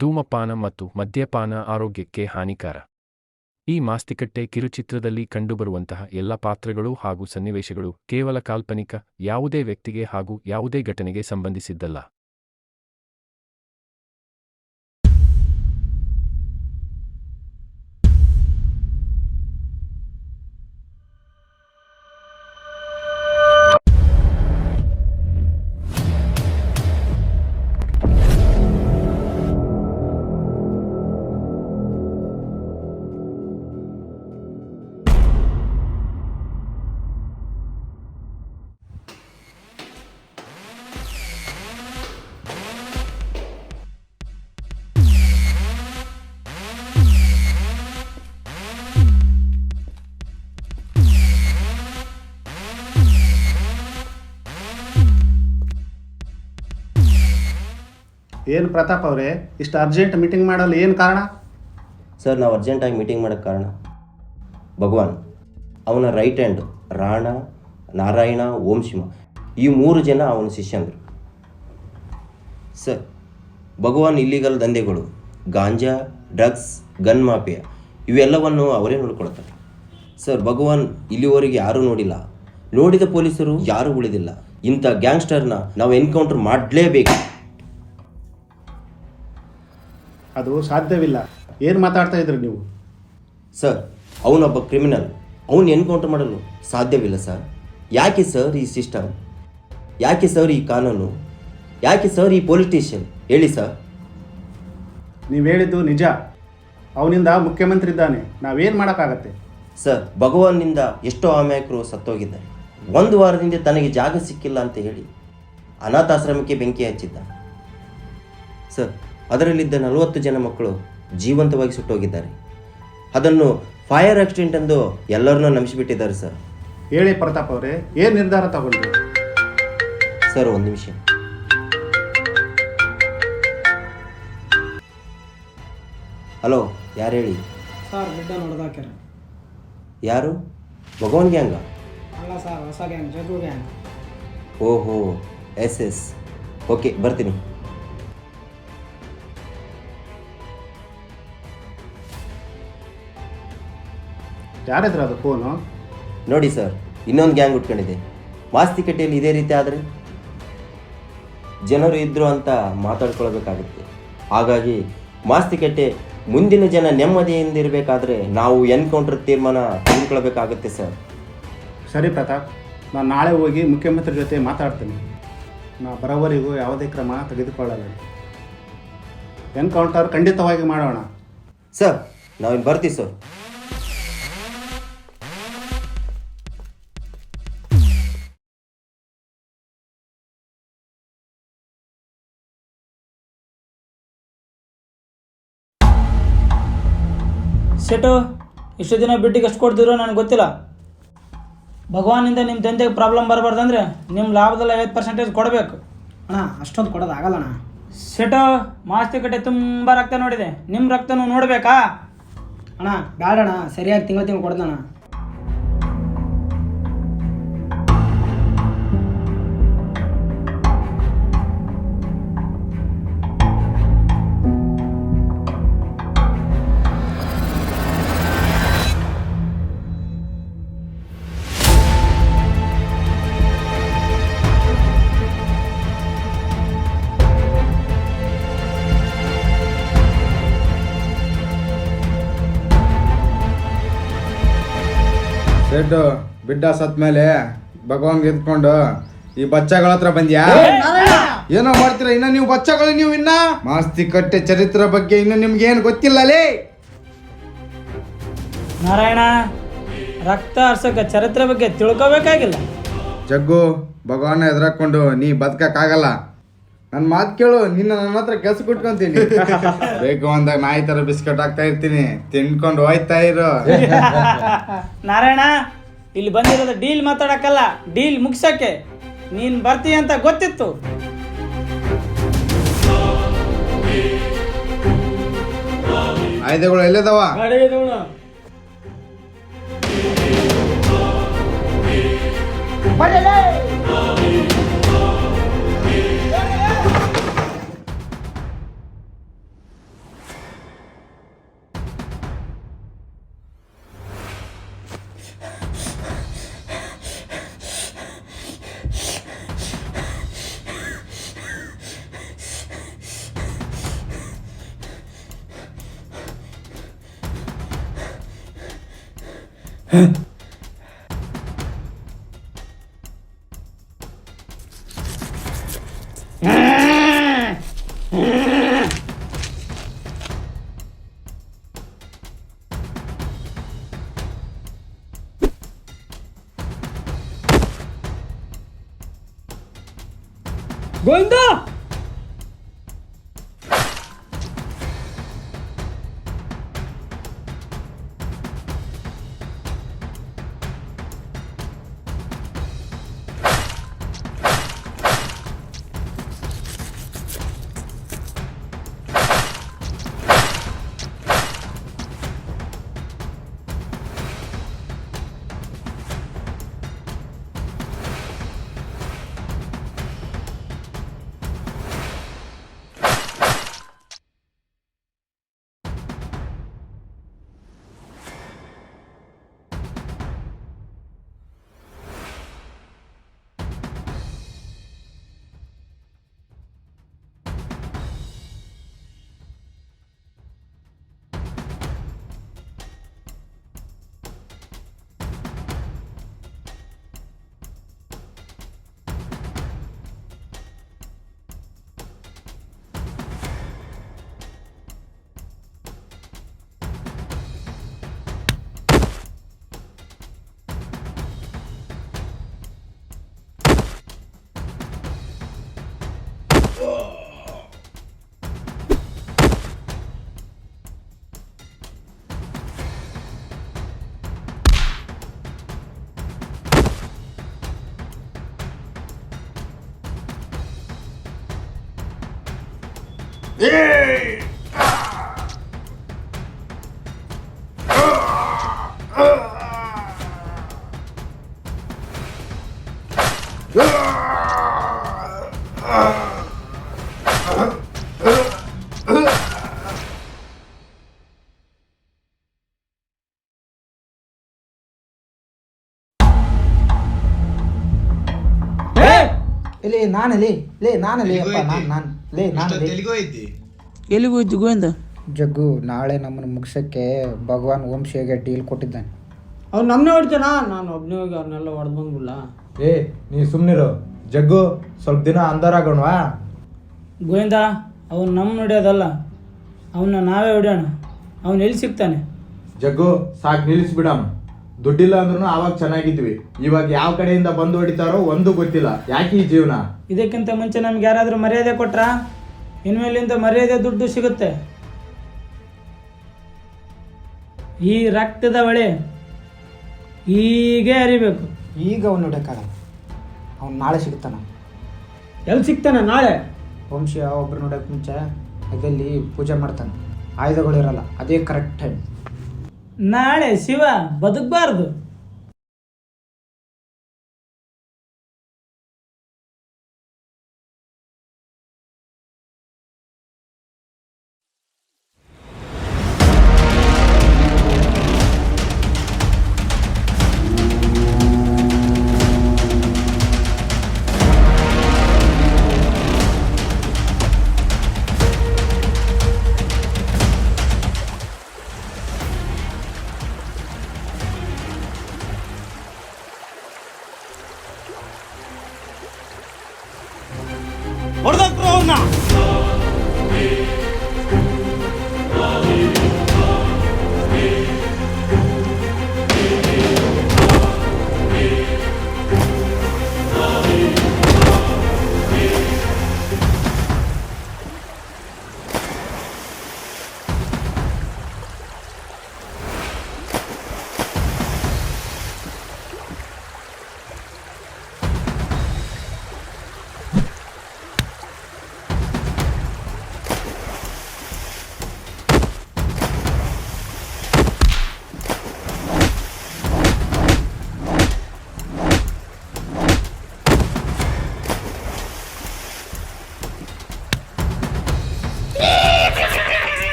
ಧೂಮಪಾನ ಮತ್ತು ಮದ್ಯಪಾನ ಆರೋಗ್ಯಕ್ಕೆ ಹಾನಿಕಾರ. ಈ ಮಾಸ್ತಿಕಟ್ಟೆ ಕಿರುಚಿತ್ರದಲ್ಲಿ ಕಂಡುಬರುವಂತಹ ಎಲ್ಲ ಪಾತ್ರಗಳು ಹಾಗೂ ಸನ್ನಿವೇಶಗಳು ಕೇವಲ ಕಾಲ್ಪನಿಕ, ಯಾವುದೇ ವ್ಯಕ್ತಿಗೆ ಹಾಗೂ ಯಾವುದೇ ಘಟನೆಗೆ ಸಂಬಂಧಿಸಿದ್ದಲ್ಲ. ಏನು ಪ್ರತಾಪ್ ಅವರೇ, ಇಷ್ಟು ಅರ್ಜೆಂಟ್ ಮೀಟಿಂಗ್ ಮಾಡಲು ಏನು ಕಾರಣ? ಸರ್, ನಾವು ಅರ್ಜೆಂಟಾಗಿ ಮೀಟಿಂಗ್ ಮಾಡೋಕ್ಕೆ ಕಾರಣ ಭಗವಾನ್, ಅವನ ರೈಟ್ ಹ್ಯಾಂಡ್ ರಾಣ, ನಾರಾಯಣ, ಓಂ ಶಿವ, ಈ 3 ಜನ ಅವನ ಶಿಷ್ಯಂದರು. ಸರ್, ಭಗವಾನ್ ಇಲ್ಲಿಗಲ್ ದಂಧೆಗಳು, ಗಾಂಜಾ, ಡ್ರಗ್ಸ್, ಗನ್ ಮಾಫಿಯಾ ಇವೆಲ್ಲವನ್ನು ಅವರೇ ನೋಡ್ಕೊಳ್ತಾರೆ. ಸರ್, ಭಗವಾನ್ ಇಲ್ಲಿವರೆಗೆ ಯಾರೂ ನೋಡಿಲ್ಲ, ನೋಡಿದ ಪೊಲೀಸರು ಯಾರೂ ಉಳಿದಿಲ್ಲ. ಇಂಥ ಗ್ಯಾಂಗ್ಸ್ಟರ್ನ ನಾವು ಎನ್ಕೌಂಟರ್ ಮಾಡಲೇಬೇಕು. ಅದು ಸಾಧ್ಯವಿಲ್ಲ. ಏನು ಮಾತಾಡ್ತಾ ಇದ್ರಿ ನೀವು? ಸರ್, ಅವನೊಬ್ಬ ಕ್ರಿಮಿನಲ್, ಅವನು ಎನ್ಕೌಂಟರ್ ಮಾಡಲು ಸಾಧ್ಯವಿಲ್ಲ ಸರ್. ಯಾಕೆ ಸರ್ ಈ ಸಿಸ್ಟಮ್? ಯಾಕೆ ಸರ್ ಈ ಕಾನೂನು? ಯಾಕೆ ಸರ್ ಈ ಪೊಲೀಸ್ ಸ್ಟೇಷನ್? ಹೇಳಿ ಸರ್. ನೀವು ಹೇಳಿದ್ದು ನಿಜ. ಅವನಿಂದ ಮುಖ್ಯಮಂತ್ರಿ ಇದ್ದಾನೆ, ನಾವೇನು ಮಾಡೋಕ್ಕಾಗತ್ತೆ? ಸರ್, ಭಗವಾನ್ನಿಂದ ಎಷ್ಟೋ ಅಮಾಯಕರು ಸತ್ತೋಗಿದ್ದಾರೆ. 1 ವಾರದಿಂದ ತನಗೆ ಜಾಗ ಸಿಕ್ಕಿಲ್ಲ ಅಂತ ಹೇಳಿ ಅನಾಥಾಶ್ರಮಕ್ಕೆ ಬೆಂಕಿ ಹಚ್ಚಿದ್ದ. ಸರ್, ಅದರಲ್ಲಿದ್ದ 40 ಜನ ಮಕ್ಕಳು ಜೀವಂತವಾಗಿ ಸುಟ್ಟೋಗಿದ್ದಾರೆ. ಅದನ್ನು ಫೈರ್ ಆಕ್ಸಿಡೆಂಟ್ ಎಂದು ಎಲ್ಲರನ್ನೂ ನಂಬಿಸಿಬಿಟ್ಟಿದ್ದಾರೆ ಸರ್. ಹೇಳಿ ಪ್ರತಾಪ್ ಅವರೇ, ಏನು ನಿರ್ಧಾರ ತಗೊಂಡ್ರು? ಸರ್, 1 ನಿಮಿಷ. ಹಲೋ, ಯಾರು ಹೇಳಿ? ಸರ್, ಬಿಡ್ಡ ನೋಡ್ದಾಕ್ಯಾರ. ಯಾರು? ಭಗವಾನ್ ಗ್ಯಾಂಗ? ಅಲ್ಲ ಸರ್, ಹೊಸ ಗ್ಯಾಂಗ್, ಜಗ್ಗು ಗ್ಯಾಂಗ್. ಓಹೋ, SS. ಓಕೆ, ಬರ್ತೀನಿ. ಯಾರಿದ್ರ ಅದು ಫೋನು? ನೋಡಿ ಸರ್, ಇನ್ನೊಂದು ಗ್ಯಾಂಗ್ ಉಟ್ಕೊಂಡಿದೆ. ಮಾಸ್ತಿಕಟ್ಟೆಯಲ್ಲಿ ಇದೇ ರೀತಿ ಆದರೆ ಜನರು ಇದ್ದರು ಅಂತ ಮಾತಾಡ್ಕೊಳ್ಬೇಕಾಗುತ್ತೆ. ಹಾಗಾಗಿ ಮಾಸ್ತಿಕಟ್ಟೆ ಮುಂದಿನ ಜನ ನೆಮ್ಮದಿಯಿಂದ ಇರಬೇಕಾದ್ರೆ ನಾವು ಎನ್ಕೌಂಟರ್ ತೀರ್ಮಾನ ತೆಗೆದುಕೊಳ್ಬೇಕಾಗುತ್ತೆ ಸರ್. ಸರಿ ಪ್ರತಾಪ್, ನಾನು ನಾಳೆ ಹೋಗಿ ಮುಖ್ಯಮಂತ್ರಿ ಜೊತೆ ಮಾತಾಡ್ತೀನಿ. ನಾ ಬರೋವರೆಗೂ ಯಾವುದೇ ಕ್ರಮ ತೆಗೆದುಕೊಳ್ಳಲ್ಲ. ಎನ್ಕೌಂಟರ್ ಖಂಡಿತವಾಗಿ ಮಾಡೋಣ. ಸರ್, ನಾವಿನ್ನು ಬರ್ತೀವಿ ಸರ್. ಸೆಟು, ಇಷ್ಟು ದಿನ ಬಿಟ್ಟಿಗೆ ಎಷ್ಟು ಕೊಡ್ತಿರೋ ನನಗೆ ಗೊತ್ತಿಲ್ಲ. ಭಗವಾನಿಂದ ನಿಮ್ಮ ದಂಧೆಗೆ ಪ್ರಾಬ್ಲಮ್ ಬರಬಾರ್ದಂದ್ರೆ ನಿಮ್ಮ ಲಾಭದಲ್ಲಿ 50% ಕೊಡಬೇಕು. ಅಣ್ಣ, ಅಷ್ಟೊಂದು ಕೊಡೋದಾಗಲ್ಲಣ್ಣ. ಸೆಟು, ಮಾಸ್ತಿಕಟ್ಟೆ ತುಂಬ ರಕ್ತ ನೋಡಿದೆ, ನಿಮ್ಮ ರಕ್ತನೂ ನೋಡಬೇಕಾ? ಅಣ್ಣ ಬೇಡಣ್ಣ, ಸರಿಯಾಗಿ ತಿಂಗಳು ಕೊಡ್ದಣ್ಣ. ಶೆಡ್ಡು, ಬಿಡ್ಡ ಸತ್ ಮೇಲೆ ಭಗವಾನ್ ಎತ್ಕೊಂಡು ಈ ಬಚ್ಚಗಳ ಹತ್ರ ಬಂದ್ಯಾ? ಏನೋ ಮಾಡ್ತೀರಾ ಇನ್ನ ನೀವು ಬಚ್ಚಗಳು? ನೀವು ಇನ್ನ ಮಾಸ್ತಿಕಟ್ಟೆ ಚರಿತ್ರೆ ಬಗ್ಗೆ ಇನ್ನು ನಿಮ್ಗೆ ಏನು ಗೊತ್ತಿಲ್ಲ ಲೇ. ನಾರಾಯಣ, ರಕ್ತ ಹರ್ಸಕ್ಕೆ ಚರಿತ್ರೆ ಬಗ್ಗೆ ತಿಳ್ಕೋಬೇಕಾಗಿಲ್ಲ. ಜಗ್ಗು, ಭಗವಾನ ಎದುರಾಕೊಂಡು ನೀ ಬದುಕಕ್ಕಾಗಲ್ಲ. ನನ್ನ ಮಾತು ಕೇಳು, ನಿನ್ನ ನನ್ನ ಹತ್ರ ಕೆಲಸ ಕೊಟ್ಕೊಂತೀನಿ. ಬೇಕು ಅಂದಾಗ ನಾಯಿ ಥರ ಬಿಸ್ಕೆಟ್ ಹಾಕ್ತಾ ಇರ್ತೀನಿ, ತಿನ್ಕೊಂಡು ಹೋಯ್ತಾ ಇರು. ನಾರಾಯಣ, ಇಲ್ಲಿ ಬಂದಿರೋದು ಡೀಲ್ ಮಾತಾಡಕ್ಕಲ್ಲ, ಡೀಲ್ ಮುಗಿಸಕ್ಕೆ. ನೀನು ಬರ್ತೀಯ ಅಂತ ಗೊತ್ತಿತ್ತು. ಆಯ್ದೆಗಳು ಎಲ್ಲಿದಾವ? ಗೋವಿಂದ ಲೇ ನಾನಲ್ಲಿ ಅಪ್ಪ ನಾನು ಎಲ್ಲಿಗೆ ಹೋಯ್ತು ಗೋವಿಂದ? ಜಗ್ಗು ನಾಳೆ ನಮ್ಮನ್ನು ಮುಗಿಸೋಕ್ಕೆ ಭಗವಾನ್ ವಂಶಿಯಾಗೆ ಡೀಲ್ ಕೊಟ್ಟಿದ್ದಾನೆ. ಅವ್ನು ನಮ್ಮನ್ನೇ ಹೊಡಿತಾನ, ನಾನು ಒಬ್ಬನೇ ಹೋಗಿ ಅವ್ರನ್ನೆಲ್ಲ ಹೊಡೆದು ಬಂದ್ಬಿಡ್ಲ? ನೀ ಸುಮ್ಮನಿರು ಜಗ್ಗು, ಸ್ವಲ್ಪ ದಿನ ಅಂದರಾಗೋಣವಾ? ಗೋವಿಂದ, ಅವ್ನು ನಮ್ಮ ಹೊಡಿಯೋದಲ್ಲ, ಅವನ್ನ ನಾವೇ ಹೊಡಿಯೋಣ. ಅವನು ಎಲ್ಲಿ ಸಿಗ್ತಾನೆ? ಜಗ್ಗು ಸಾಕು ನಿಲ್ಲಿಸ್ಬಿಡಮ್. ದುಡ್ಡಿಲ್ಲ ಅಂದ್ರೂ ಆವಾಗ ಚೆನ್ನಾಗಿದ್ವಿ, ಇವಾಗ ಯಾವ ಕಡೆಯಿಂದ ಬಂದು ಹೊಡಿತಾರೋ ಒಂದು ಗೊತ್ತಿಲ್ಲ. ಯಾಕೆ ಈ ಜೀವನ? ಇದಕ್ಕಿಂತ ಮುಂಚೆ ನಮ್ಗೆ ಯಾರಾದರೂ ಮರ್ಯಾದೆ ಕೊಟ್ರಾ? ಇನ್ಮೇಲಿಂದ ಮರ್ಯಾದೆ ದುಡ್ಡು ಸಿಗುತ್ತೆ. ಈ ರಕ್ತದ ಹೊಳೆ ಹೀಗೆ ಹರಿಬೇಕು. ಈಗ ಅವನು ಹೊಡೋಕ್ಕಾಗಲ್ಲ, ಅವ್ನು ನಾಳೆ ಸಿಗ್ತಾನ. ಎಲ್ಲಿ ಸಿಗ್ತಾನೆ ನಾಳೆ? ವಂಶಿ ಒಬ್ರು ನೋಡೋಕೆ ಮುಂಚೆ ಅದಲ್ಲಿ ಪೂಜೆ ಮಾಡ್ತಾನೆ, ಆಯುಧಗಳಿರಲ್ಲ, ಅದೇ ಕರೆಕ್ಟ್ ಟೈಮ್. ನಾಳೆ ಶಿವ ಬದುಕಬಾರ್ದು.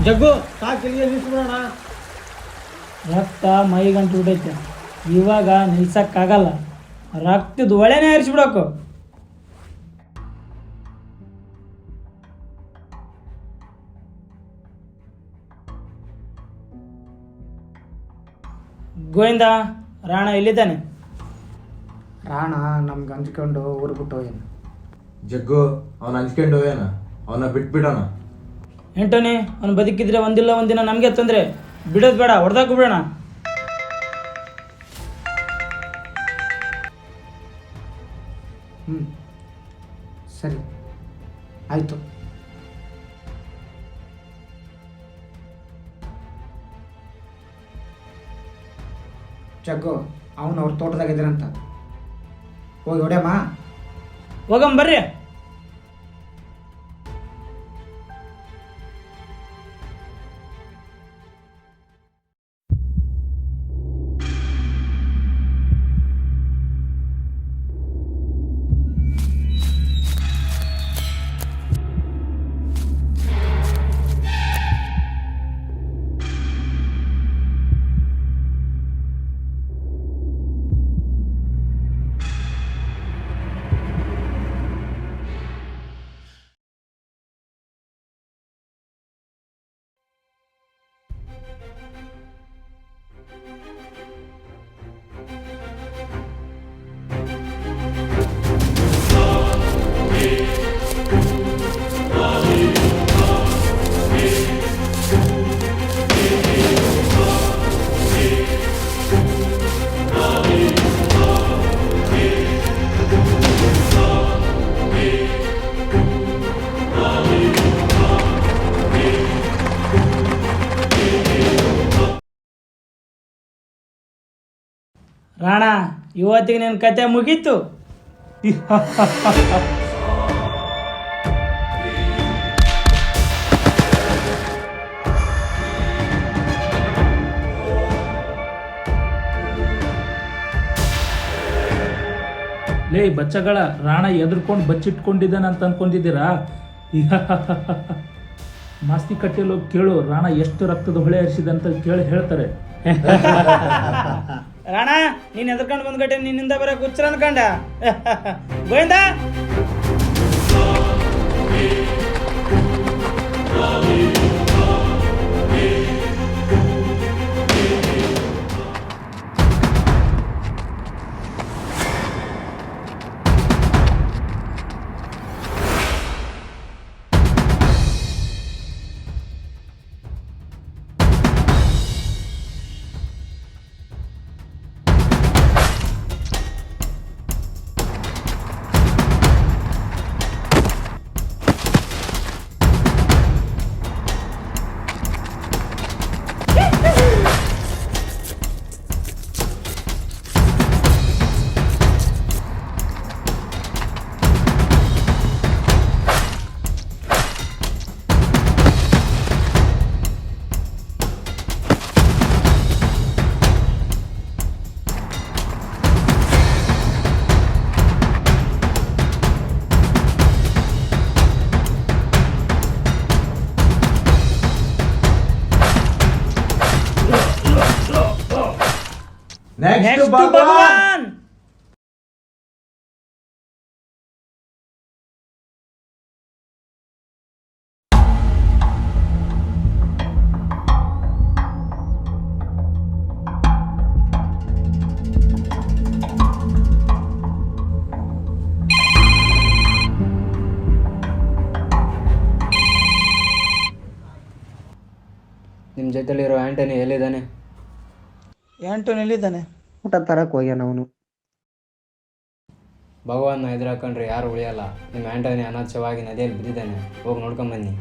ಜಗ್ಗು ಸಾಕು ಇಲ್ಲಿಗೆ ನಿಲ್ಸ್ಬಿಡೋಣ. ರಕ್ತ ಮೈಗಂಟು ಬಿಡೈತೆ, ಇವಾಗ ನಿಲ್ಸಕ್ಕಾಗಲ್ಲ. ರಕ್ತದ ಒಳೆನೇ ಹರಿಸ್ಬಿಡೋಕು. ಗೋವಿಂದ, ರಾಣ ಎಲ್ಲಿದ್ದಾನೆ? ರಾಣ ನಮ್ಗೆ ಅಂಜ್ಕೊಂಡು ಊರು ಬಿಟ್ಟು ಹೋಗ್ಯಾನ. ಜಗ್ಗು ಅವ್ನು ಹಂಚ್ಕೊಂಡು ಹೋಗ್ಯಾನ, ಅವನ್ನ ಬಿಟ್ಬಿಡೋಣ. ಎಂಟೋನಿ, ಅವ್ನು ಬದುಕಿದ್ರೆ ಒಂದಿಲ್ಲ ಒಂದಿನ ನಮಗೆ ತೊಂದರೆ. ಬಿಡೋದು ಬೇಡ, ಹೊಡೆದಾಕು ಬಿಡೋಣ. ಸರಿ ಆಯಿತು. ಜಗ್ಗು ಅವನು ಅವ್ರ ತೋಟದಾಗಿದ್ದಾರಂತ, ಹೋಗಿ ಹೊಡ್ಯಮ್ಮ. ಹೋಗಂಬರ್ರಿ. ರಾಣ, ಇವತ್ತಿಗೆ ನಿನ್ನ ಕತೆ ಮುಗೀತು. ಲೇ ಬಚ್ಚಗಳ, ರಾಣ ಎದ್ರಕೊಂಡು ಬಚ್ಚಿಟ್ಕೊಂಡಿದ್ದಾನೆ ಅಂತ ಅನ್ಕೊಂಡಿದ್ದೀರಾ? ಮಾಸ್ತಿ ಕಟ್ಟೆಲ್ಲೋ ಕೇಳು, ರಾಣ ಎಷ್ಟು ರಕ್ತದ ಹೊಳೆ ಹರಿಸಿದೆ ಅಂತ ಕೇಳಿ ಹೇಳ್ತಾರೆ. ರಾಣ, ನೀನು ಎದ್ರಕೊಂಡು ಬಂದ್ಗಟ್ಟೆ ನಿನ್ನಿಂದ ಬರೋ ಹುಚ್ಚರ ಅನ್ಕಂಡ. ಗೋವಿಂದ, ನೆಕ್ಸ್ಟ್ ಭಗವಾನ್. ನಿಮ್ಮ ಜೊತೆಲಿರೋ ಆ್ಯಂಟನಿ ಎಲ್ಲಿದ್ದಾನೆ? ಆ್ಯಂಟೋನಿ ಎಲ್ಲಿದ್ದಾನೆ? ಊಟ ತರಕ್ಕೆ ಹೋಗ್ಯಾನ ಅವನು. ಭಗವಾನ್ ಎದುರಾಕೊಂಡ್ರೆ ಯಾರು ಉಳಿಯಲ್ಲ. ನಿಮ್ಮ ಆಂಟೋನಿ ಅನಾಥವಾಗಿ ನದಿಯಲ್ಲಿ ಬಿದ್ದಿದ್ದಾನೆ, ಹೋಗಿ ನೋಡ್ಕೊಂಬನ್ನಿ.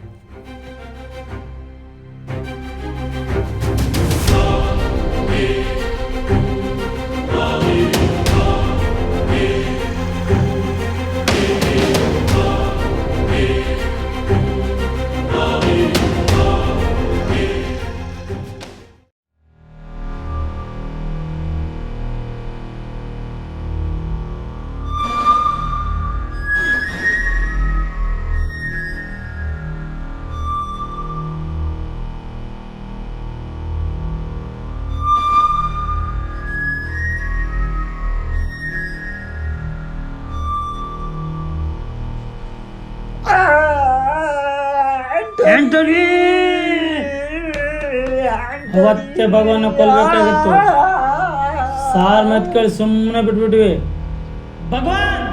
ಆ್ಯಂಟೋನಿ! ಅವತ್ತೇ ಭಗವಾನ ಕೊಲ್ಬೇಕಾಗಿತ್ತು. ಸಾರ್ ಮತ್ ಕೇಳಿ ಸುಮ್ಮನೆ ಬಿಟ್ಬಿಟ್ವಿ. ಭಗವಾನ್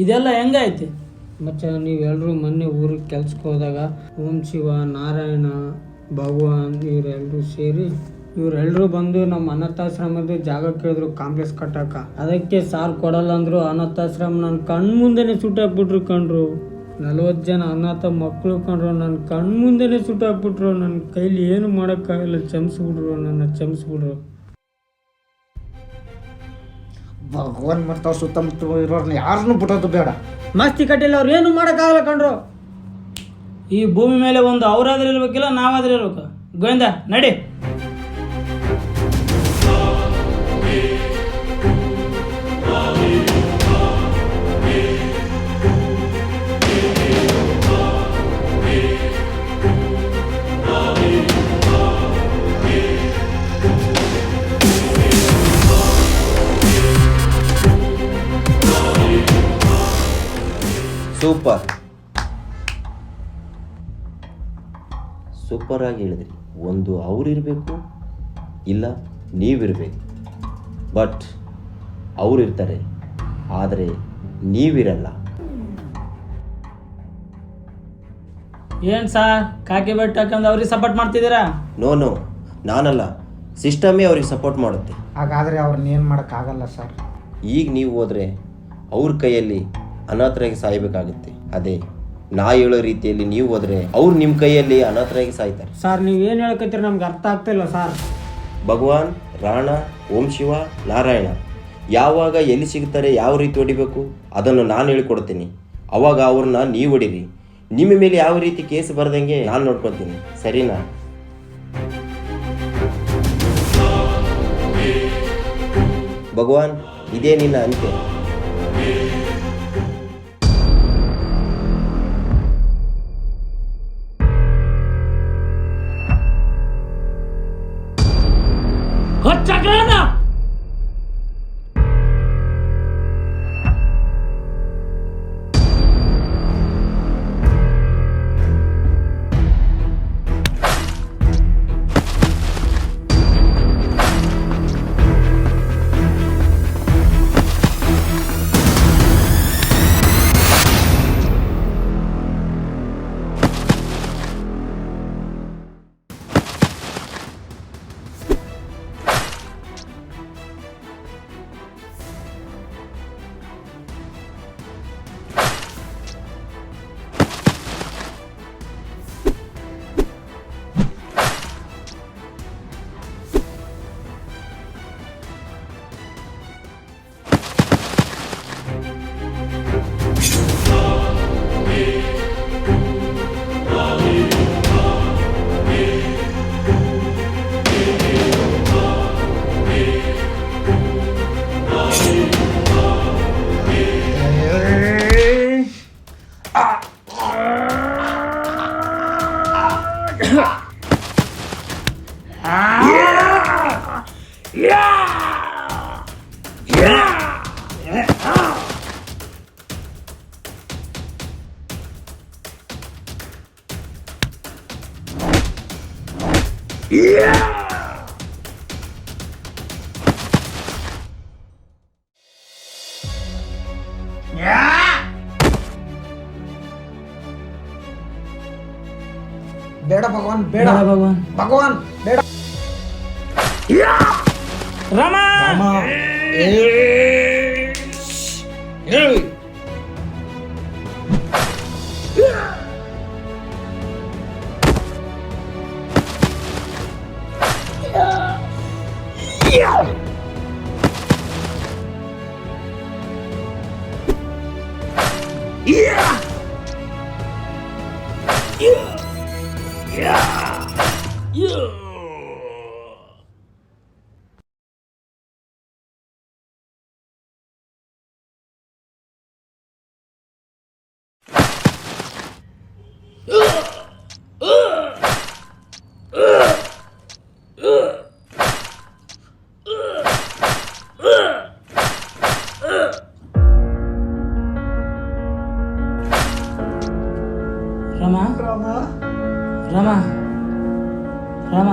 ಇದೆಲ್ಲ ಹೆಂಗೈತಿ? ಮತ್ತು ನೀವೆಲ್ಲರೂ ಮೊನ್ನೆ ಊರಿಗೆ ಕೆಲ್ಸಕ್ಕೆ ಹೋದಾಗ ಓಂ ಶಿವ, ನಾರಾಯಣ, ಭಗವಾನ್ ಇವರೆಲ್ಲರೂ ಸೇರಿ ಇವರೆಲ್ಲರೂ ಬಂದು ನಮ್ಮ ಅನಾಥಾಶ್ರಮದ ಜಾಗ ಕೇಳಿದ್ರು ಕಾಂಪ್ಲೆಕ್ಸ್ ಕಟ್ಟಕ್ಕೆ. ಅದಕ್ಕೆ ಸಾರ್ ಕೊಡಲ್ಲ ಅಂದರು. ಅನಾಥಾಶ್ರಮ ನನ್ನ ಕಣ್ಣು ಮುಂದೆನೇ ಸುಟ್ಟಾಕ್ಬಿಟ್ರು ಕಣ್ರು. 40 ಜನ ಅನಾಥ ಮಕ್ಕಳು ಕಂಡ್ರು. ನನ್ನ ಕಣ್ಣು ಮುಂದೆನೇ ಸುಟ್ಟಾಕ್ಬಿಟ್ರು. ನನ್ನ ಕೈಲಿ ಏನು ಮಾಡೋಕ್ಕಾಗಲ್ಲ. ಕ್ಷಮಿಸ್ಬಿಡ್ರು, ನನ್ನ ಕ್ಷಮಿಸ್ಬಿಡ್ರು. ಭಗವಾನ್ ಮತ್ತು ಅವ್ರ ಸುತ್ತಮುತ್ತ ಇರೋರ್ನ ಯಾರನ್ನೂ ಬಿಟ್ಟೋದು ಬೇಡ. ಮಸ್ತಿ ಕಟ್ಟಿಲ್ಲ, ಅವ್ರು ಏನು ಮಾಡೋಕ್ಕಾಗಲ್ಲ ಕಣ್ರು. ಈ ಭೂಮಿ ಮೇಲೆ ಒಂದು ಅವರಾದ್ರೂ ಇರ್ಬೇಕಿಲ್ಲ, ನಾವಾದ್ರೂ ಇರ್ಬೇಕು. ಗೋವಿಂದ ನಡಿ. ಸೂಪರ್ ಆಗಿ ಹೇಳಿದ್ರಿ. ಒಂದು ಅವರಿರಬೇಕು, ಇಲ್ಲ ನೀವಿರಬೇಕು. ಬಟ್ ಅವರಿರ್ತಾರೆ, ಆದರೆ ನೀವಿರಲ್ಲ. ಏನು ಸಾರ್ ಕಾಕಿ ಬೆಟ್ಟ ಹಾಕಂದು ಅವ್ರಿಗೆ ಸಪೋರ್ಟ್ ಮಾಡ್ತಿದ್ದೀರಾ? ನೋ, ನಾನಲ್ಲ, ಸಿಸ್ಟಮೇ ಅವ್ರಿಗೆ ಸಪೋರ್ಟ್ ಮಾಡುತ್ತೆ. ಹಾಗಾದರೆ ಅವ್ರನ್ನ ಏನು ಮಾಡೋಕ್ಕಾಗಲ್ಲ ಸರ್. ಈಗ ನೀವು ಹೋದರೆ ಅವ್ರ ಕೈಯಲ್ಲಿ ಅನಾಥರಾಗಿ ಸಾಯಬೇಕಾಗುತ್ತೆ. ಅದೇ ನಾ ಹೇಳೋ ರೀತಿಯಲ್ಲಿ ನೀವು ಹೋದರೆ ಅವ್ರು ನಿಮ್ಮ ಕೈಯಲ್ಲಿ ಅನಾಥರಾಗಿ ಸಾಯ್ತಾರೆ. ಸರ್ ನೀವು ಏನು ಹೇಳ್ಕೊತೀರಿ ನಮ್ಗೆ ಅರ್ಥ ಆಗ್ತಿಲ್ಲ ಸರ್. ಭಗವಾನ್, ರಾಣ, ಓಂ ಶಿವ, ನಾರಾಯಣ ಯಾವಾಗ ಎಲ್ಲಿ ಸಿಗ್ತಾರೆ, ಯಾವ ರೀತಿ ಹೊಡಿಬೇಕು ಅದನ್ನು ನಾನು ಹೇಳಿಕೊಡ್ತೀನಿ. ಅವಾಗ ಅವ್ರನ್ನ ನೀವು ಹೊಡಿರಿ. ನಿಮ್ಮ ಮೇಲೆ ಯಾವ ರೀತಿ ಕೇಸ್ ಬರ್ದಂಗೆ ನಾನು ನೋಡ್ಕೊತೀನಿ, ಸರಿನಾ? ಭಗವಾನ್, ಇದೇ ನಿನ್ನ ಅಂತೆ. ಬೇಡ ಭಗವಾನ್ ಬೇಡ ಬೇಡ ಭಗವಾನ್. ಭಗವಾನ್ ಬೇಡ Rama Rama Rama Rama Rama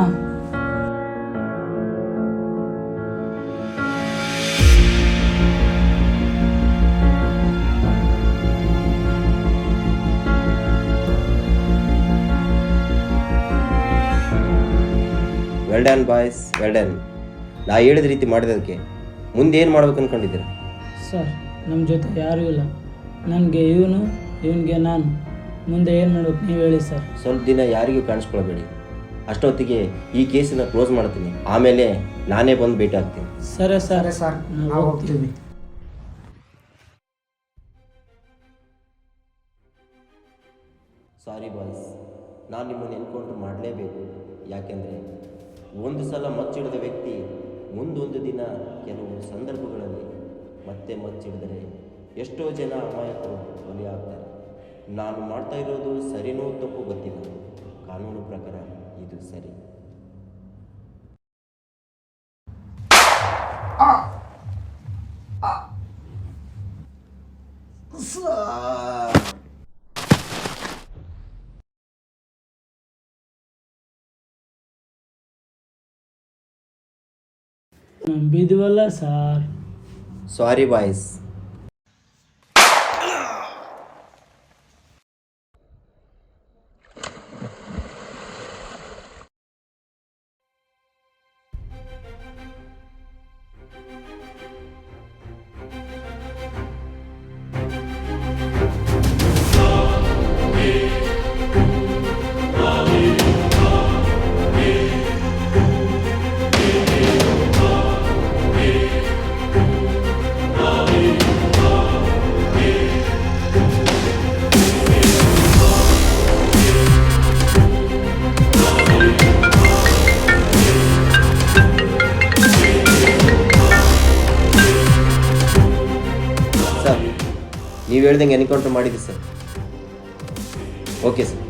well done boys, well done. ನಾ ಹೇಳಿದ ರೀತಿ ಮಾಡಿದಕ್ಕೆ ಮುಂದೆ ಏನು ಮಾಡ್ಬೇಕು ಅಂದ್ಕೊಂಡಿದ್ದೀರಾ? ಸರ್ ನಮ್ಮ ಜೊತೆ ಯಾರೂ ಇಲ್ಲ. ನನಗೆ ಇವನು, ಇವನಿಗೆ ನಾನು. ಮುಂದೆ ಏನು ಮಾಡ್ಬೇಕು ನೀವು ಹೇಳಿ ಸರ್. ಸ್ವಲ್ಪ ದಿನ ಯಾರಿಗೂ ಕಾಣಿಸ್ಕೊಳ್ಬೇಡಿ. ಅಷ್ಟೊತ್ತಿಗೆ ಈ ಕೇಸನ್ನ ಕ್ಲೋಸ್ ಮಾಡ್ತೀನಿ. ಆಮೇಲೆ ನಾನೇ ಬಂದು ಭೇಟಿ ಆಗ್ತೀನಿ. ಸರಿ ಸರ್. ಸರಿ ಸರ್ ನಾವು ಹೋಗ್ತೀವಿ. ಸಾರಿ ಬಾಯ್ಸ್, ನಾನು ನಿಮ್ಮನ್ನು ಎನ್ಕೌಂಟರ್ ಮಾಡಲೇಬೇಕು. ಯಾಕೆಂದರೆ ಒಂದು ಸಲ ಮಚ್ಚಿಡಿದ ವ್ಯಕ್ತಿ ಮುಂದೊಂದು ದಿನ ಕೆಲವು ಸಂದರ್ಭಗಳಲ್ಲಿ ಮತ್ತೆ ಮಚ್ಚಿಡಿದರೆ ಎಷ್ಟೋ ಜನ ಅಮಾಯಕರು ಬಲಿಯಾಗ್ತಾರೆ. ನಾನು ಮಾಡ್ತಾ ಇರೋದು ಸರಿನೋ ತಪ್ಪು ಗೊತ್ತಿಲ್ಲ. ಕಾನೂನು ಪ್ರಕಾರ ಇದು ಸರಿ. ನಂಬಿದ್ವಲ್ಲ ಸರ್. ಸಾರಿ ಬಾಯ್ಸ್. ನೀವು ಹೇಳ್ದಂಗೆ ಎನ್ಕೌಂಟರ್ ಮಾಡಿದ್ದೆ ಸರ್. Okay sir.